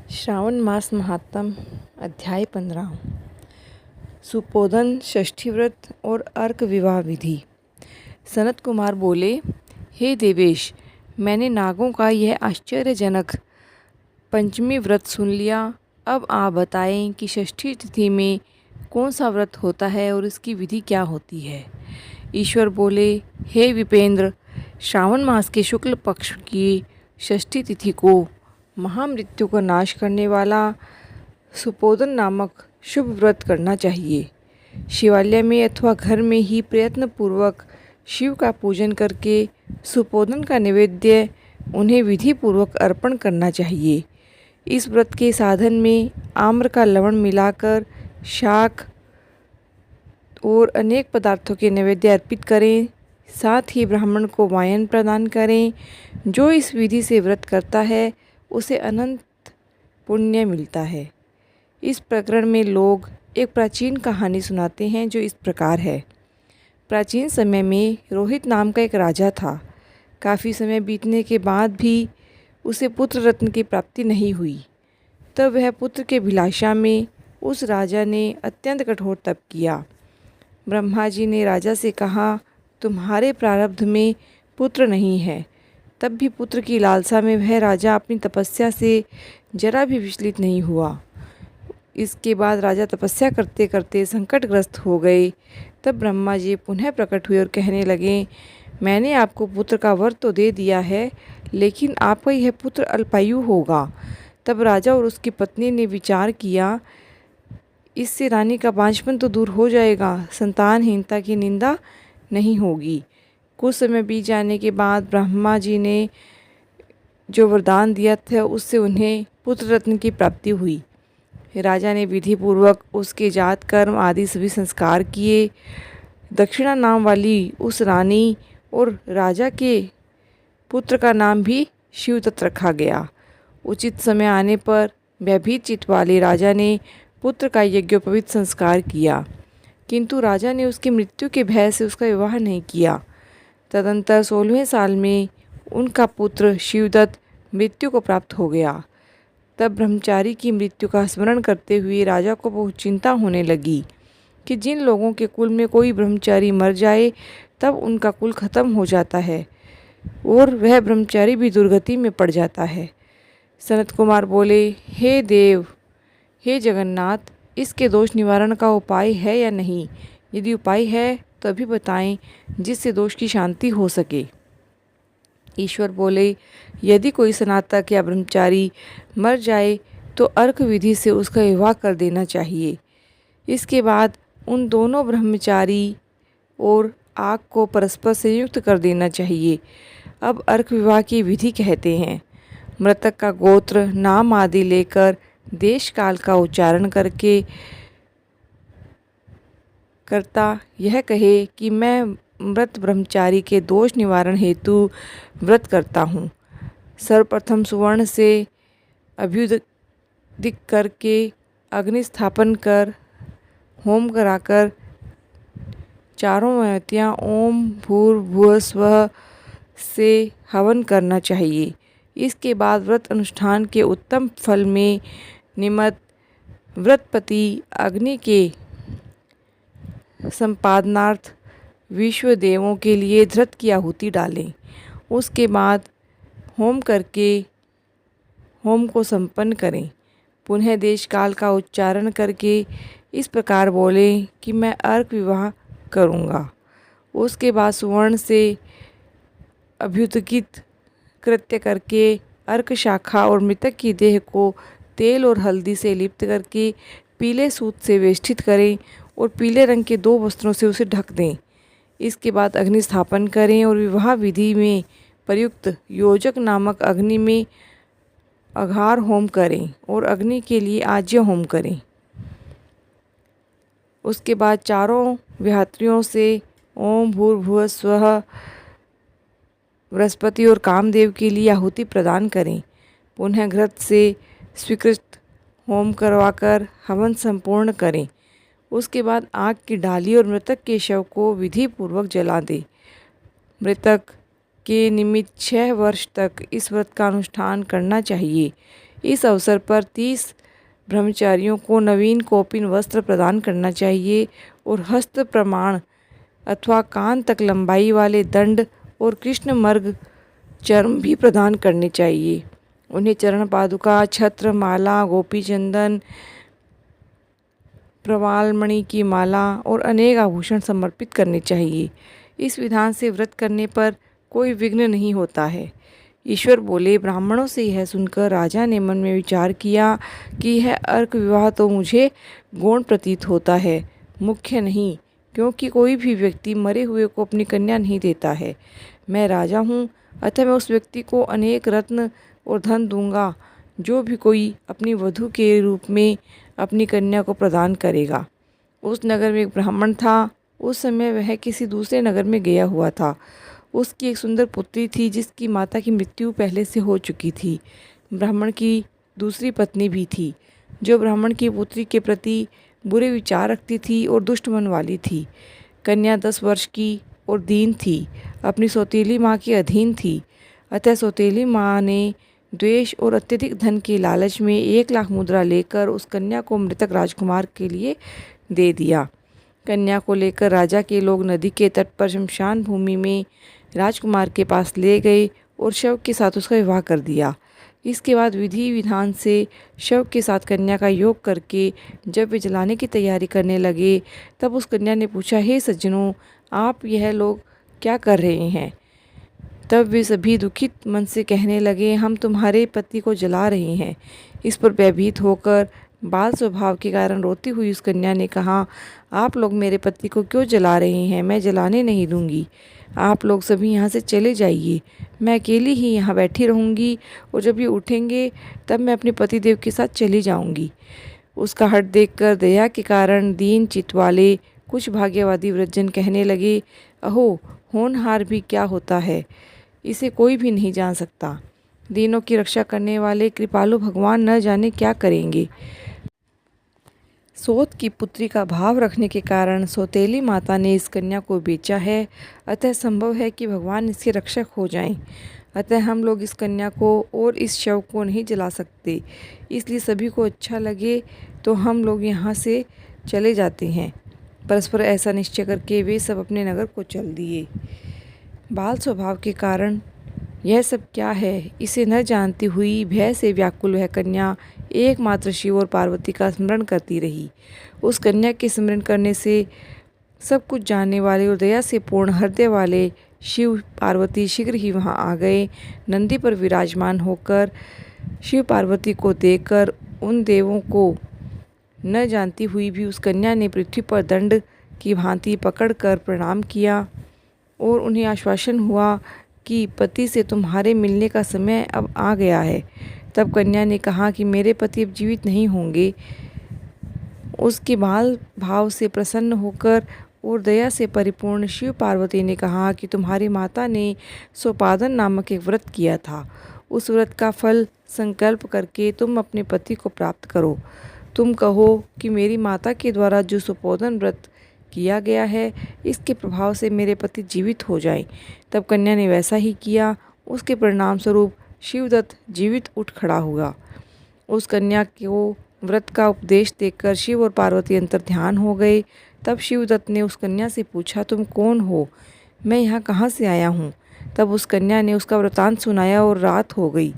श्रावण मास महात्म अध्याय 15। सुपोधन षष्ठी व्रत और अर्क विवाह विधि। सनत कुमार बोले, हे देवेश, मैंने नागों का यह आश्चर्यजनक पंचमी व्रत सुन लिया। अब आप बताएं कि षष्ठी तिथि में कौन सा व्रत होता है और इसकी विधि क्या होती है। ईश्वर बोले, हे विपेंद्र, श्रावण मास के शुक्ल पक्ष की षष्ठी तिथि को महामृत्यु का नाश करने वाला सुपोधन नामक शुभ व्रत करना चाहिए। शिवालय में अथवा घर में ही प्रयत्न पूर्वक शिव का पूजन करके सुपोधन का नैवेद्य उन्हें विधि पूर्वक अर्पण करना चाहिए। इस व्रत के साधन में आम्र का लवण मिलाकर शाक और अनेक पदार्थों के नैवेद्य अर्पित करें। साथ ही ब्राह्मण को वायन प्रदान करें। जो इस विधि से व्रत करता है उसे अनंत पुण्य मिलता है। इस प्रकरण में लोग एक प्राचीन कहानी सुनाते हैं जो इस प्रकार है। प्राचीन समय में रोहित नाम का एक राजा था। काफ़ी समय बीतने के बाद भी उसे पुत्र रत्न की प्राप्ति नहीं हुई। तब वह पुत्र के अभिलाषा में उस राजा ने अत्यंत कठोर तप किया। ब्रह्मा जी ने राजा से कहा, तुम्हारे प्रारब्ध में पुत्र नहीं है। तब भी पुत्र की लालसा में वह राजा अपनी तपस्या से जरा भी विचलित नहीं हुआ। इसके बाद राजा तपस्या करते करते संकटग्रस्त हो गए। तब ब्रह्मा जी पुनः प्रकट हुए और कहने लगे, मैंने आपको पुत्र का वर तो दे दिया है, लेकिन आपका यह पुत्र अल्पायु होगा। तब राजा और उसकी पत्नी ने विचार किया, इससे रानी का बांझपन तो दूर हो जाएगा, संतानहीनता की निंदा नहीं होगी। कुछ समय बीत जाने के बाद ब्रह्मा जी ने जो वरदान दिया था उससे उन्हें पुत्र रत्न की प्राप्ति हुई। राजा ने विधि पूर्वक उसके जात कर्म आदि सभी संस्कार किए। दक्षिणा नाम वाली उस रानी और राजा के पुत्र का नाम भी शिवदत्त रखा गया। उचित समय आने पर भयभीत चित्त वाले राजा ने पुत्र का यज्ञोपवीत संस्कार किया, किंतु राजा ने उसकी मृत्यु के भय से उसका विवाह नहीं किया। तदंतर 16वें साल में उनका पुत्र शिवदत्त मृत्यु को प्राप्त हो गया। तब ब्रह्मचारी की मृत्यु का स्मरण करते हुए राजा को बहुत चिंता होने लगी कि जिन लोगों के कुल में कोई ब्रह्मचारी मर जाए तब उनका कुल खत्म हो जाता है और वह ब्रह्मचारी भी दुर्गति में पड़ जाता है। सनत कुमार बोले, हे देव, हे जगन्नाथ, इसके दोष निवारण का उपाय है या नहीं? यदि उपाय है तो अभी बताएं, जिससे दोष की शांति हो सके। ईश्वर बोले, यदि कोई स्नातक या ब्रह्मचारी मर जाए तो अर्क विधि से उसका विवाह कर देना चाहिए। इसके बाद उन दोनों ब्रह्मचारी और आग को परस्पर संयुक्त कर देना चाहिए। अब अर्क विवाह की विधि कहते हैं। मृतक का गोत्र, नाम आदि लेकर देश काल का उच्चारण करके कर्ता यह कहे कि मैं मृत ब्रह्मचारी के दोष निवारण हेतु व्रत करता हूँ। सर्वप्रथम सुवर्ण से अभ्युदिक करके अग्नि स्थापन कर होम कराकर चारों वयतियाँ ओम भूर्भुवः स्वः से हवन करना चाहिए। इसके बाद व्रत अनुष्ठान के उत्तम फल में निमित्त व्रतपति अग्नि के संपादनार्थ विश्व देवों के लिए धृत की आहुति डालें। उसके बाद होम करके होम को संपन्न करें। पुनः देश काल का उच्चारण करके इस प्रकार बोलें कि मैं अर्क विवाह करूँगा। उसके बाद सुवर्ण से अभ्युदकित कृत्य करके अर्क शाखा और मृतक की देह को तेल और हल्दी से लिप्त करके पीले सूत से वेष्टित करें और पीले रंग के 2 वस्त्रों से उसे ढक दें। इसके बाद अग्नि स्थापन करें और विवाह विधि में प्रयुक्त योजक नामक अग्नि में अघार होम करें और अग्नि के लिए आज्य होम करें। उसके बाद चारों विहात्रियों से ओम भूर्भुवः स्वः बृहस्पति और कामदेव के लिए आहुति प्रदान करें। पुनः घृत से स्वीकृत होम करवाकर हवन संपूर्ण करें। उसके बाद आग की डाली और मृतक के शव को विधि पूर्वक जला दें। मृतक के निमित्त 6 वर्ष तक इस व्रत का अनुष्ठान करना चाहिए। इस अवसर पर 30 ब्रह्मचारियों को नवीन कौपीन वस्त्र प्रदान करना चाहिए और हस्त प्रमाण अथवा कान तक लंबाई वाले दंड और कृष्ण मर्ग चर्म भी प्रदान करने चाहिए। उन्हें चरण पादुका, छत्र, माला, गोपी चंदन, प्रवालमणि की माला और अनेक आभूषण समर्पित करने चाहिए। इस विधान से व्रत करने पर कोई विघ्न नहीं होता है। ईश्वर बोले, ब्राह्मणों से यह सुनकर राजा ने मन में विचार किया कि यह अर्क विवाह तो मुझे गौण प्रतीत होता है, मुख्य नहीं, क्योंकि कोई भी व्यक्ति मरे हुए को अपनी कन्या नहीं देता है। मैं राजा हूँ, अतः मैं उस व्यक्ति को अनेक रत्न और धन दूंगा जो भी कोई अपनी वधू के रूप में अपनी कन्या को प्रदान करेगा। उस नगर में एक ब्राह्मण था। उस समय वह किसी दूसरे नगर में गया हुआ था। उसकी एक सुंदर पुत्री थी जिसकी माता की मृत्यु पहले से हो चुकी थी। ब्राह्मण की दूसरी पत्नी भी थी जो ब्राह्मण की पुत्री के प्रति बुरे विचार रखती थी और दुष्ट मन वाली थी। कन्या 10 वर्ष की और दीन थी, अपनी सौतेली माँ के अधीन थी। अतः सौतेली माँ ने द्वेष और अत्यधिक धन के लालच में 1 लाख मुद्रा लेकर उस कन्या को मृतक राजकुमार के लिए दे दिया। कन्या को लेकर राजा के लोग नदी के तट पर शमशान भूमि में राजकुमार के पास ले गए और शव के साथ उसका विवाह कर दिया। इसके बाद विधि विधान से शव के साथ कन्या का योग करके जब वे जलाने की तैयारी करने लगे तब उस कन्या ने पूछा, हे सज्जनों, आप यह लोग क्या कर रहे हैं? तब वे सभी दुखित मन से कहने लगे, हम तुम्हारे पति को जला रहे हैं। इस पर भयभीत होकर बाल स्वभाव के कारण रोती हुई उस कन्या ने कहा, आप लोग मेरे पति को क्यों जला रहे हैं? मैं जलाने नहीं दूंगी। आप लोग सभी यहाँ से चले जाइए। मैं अकेली ही यहाँ बैठी रहूँगी और जब ये उठेंगे तब मैं अपने पतिदेव के साथ चली जाऊँगी। उसका हठ देखकर दया के कारण दीन चित्त वाले कुछ भाग्यवादी वृद्धजन कहने लगे, अहो, होनहार भी क्या होता है, इसे कोई भी नहीं जान सकता। दीनों की रक्षा करने वाले कृपालु भगवान न जाने क्या करेंगे। सोत की पुत्री का भाव रखने के कारण सौतेली माता ने इस कन्या को बेचा है, अतः संभव है कि भगवान इसके रक्षक हो जाएं। अतः हम लोग इस कन्या को और इस शव को नहीं जला सकते, इसलिए सभी को अच्छा लगे तो हम लोग यहाँ से चले जाते हैं। परस्पर ऐसा निश्चय करके वे सब अपने नगर को चल दिए। बाल स्वभाव के कारण यह सब क्या है, इसे न जानती हुई भय से व्याकुल वह कन्या एकमात्र शिव और पार्वती का स्मरण करती रही। उस कन्या के स्मरण करने से सब कुछ जानने वाले और दया से पूर्ण हृदय वाले शिव पार्वती शीघ्र ही वहां आ गए। नंदी पर विराजमान होकर शिव पार्वती को देखकर उन देवों को न जानती हुई भी उस कन्या ने पृथ्वी पर दंड की भांति पकड़कर प्रणाम किया और उन्हें आश्वासन हुआ कि पति से तुम्हारे मिलने का समय अब आ गया है। तब कन्या ने कहा कि मेरे पति अब जीवित नहीं होंगे। उसके बाल भाव से प्रसन्न होकर और दया से परिपूर्ण शिव पार्वती ने कहा कि तुम्हारी माता ने सोपादन नामक एक व्रत किया था। उस व्रत का फल संकल्प करके तुम अपने पति को प्राप्त करो। तुम कहो कि मेरी माता के द्वारा जो सोपादन व्रत किया गया है, इसके प्रभाव से मेरे पति जीवित हो जाएं। तब कन्या ने वैसा ही किया। उसके परिणाम स्वरूप शिवदत्त जीवित उठ खड़ा हुआ। उस कन्या को व्रत का उपदेश देकर शिव और पार्वती अंतर ध्यान हो गए। तब शिवदत्त ने उस कन्या से पूछा, तुम कौन हो? मैं यहाँ कहाँ से आया हूँ? तब उस कन्या ने उसका वृतांत सुनाया और रात हो गई।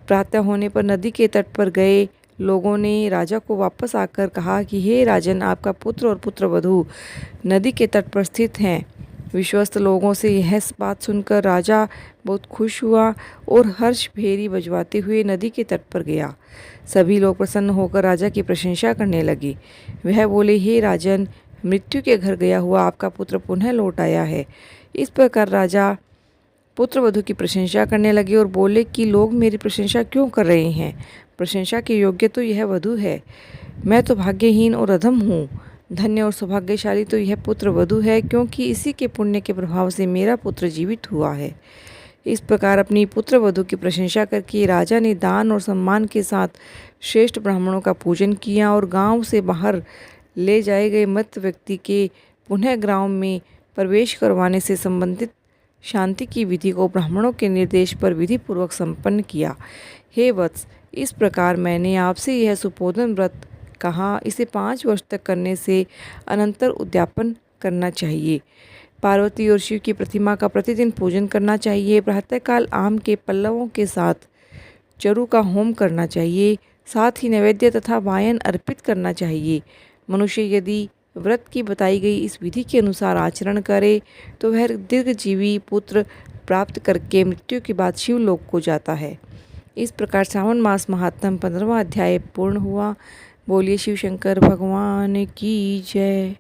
प्रातः होने पर नदी के तट पर गए लोगों ने राजा को वापस आकर कहा कि हे राजन, आपका पुत्र और पुत्रवधू नदी के तट पर स्थित हैं। विश्वस्त लोगों से यह बात सुनकर राजा बहुत खुश हुआ और हर्ष भेरी बजवाते हुए नदी के तट पर गया। सभी लोग प्रसन्न होकर राजा की प्रशंसा करने लगे। वह बोले, हे राजन, मृत्यु के घर गया हुआ आपका पुत्र पुनः लौट आया है। इस प्रकार राजा पुत्रवधू की प्रशंसा करने लगे और बोले कि लोग मेरी प्रशंसा क्यों कर रहे हैं? प्रशंसा के योग्य तो यह वधू है। मैं तो भाग्यहीन और अधम हूँ। धन्य और सौभाग्यशाली तो यह पुत्र वधू है, क्योंकि इसी के पुण्य के प्रभाव से मेरा पुत्र जीवित हुआ है। इस प्रकार अपनी पुत्र वधू की प्रशंसा करके राजा ने दान और सम्मान के साथ श्रेष्ठ ब्राह्मणों का पूजन किया और गांव से बाहर ले जाए गए मृत व्यक्ति के पुनः ग्राम में प्रवेश करवाने से संबंधित शांति की विधि को ब्राह्मणों के निर्देश पर विधि पूर्वक संपन्न किया। हे वत्स, इस प्रकार मैंने आपसे यह सुपोधन व्रत कहा। इसे 5 वर्ष तक करने से अनंतर उद्यापन करना चाहिए। पार्वती और शिव की प्रतिमा का प्रतिदिन पूजन करना चाहिए। प्रातःकाल आम के पल्लवों के साथ चरु का होम करना चाहिए। साथ ही नैवेद्य तथा वायन अर्पित करना चाहिए। मनुष्य यदि व्रत की बताई गई इस विधि के अनुसार आचरण करे तो वह दीर्घजीवी पुत्र प्राप्त करके मृत्यु के बाद शिवलोक को जाता है। इस प्रकार श्रावण मास महात्म 15वां अध्याय पूर्ण हुआ। बोलिए शिव शंकर भगवान की जय।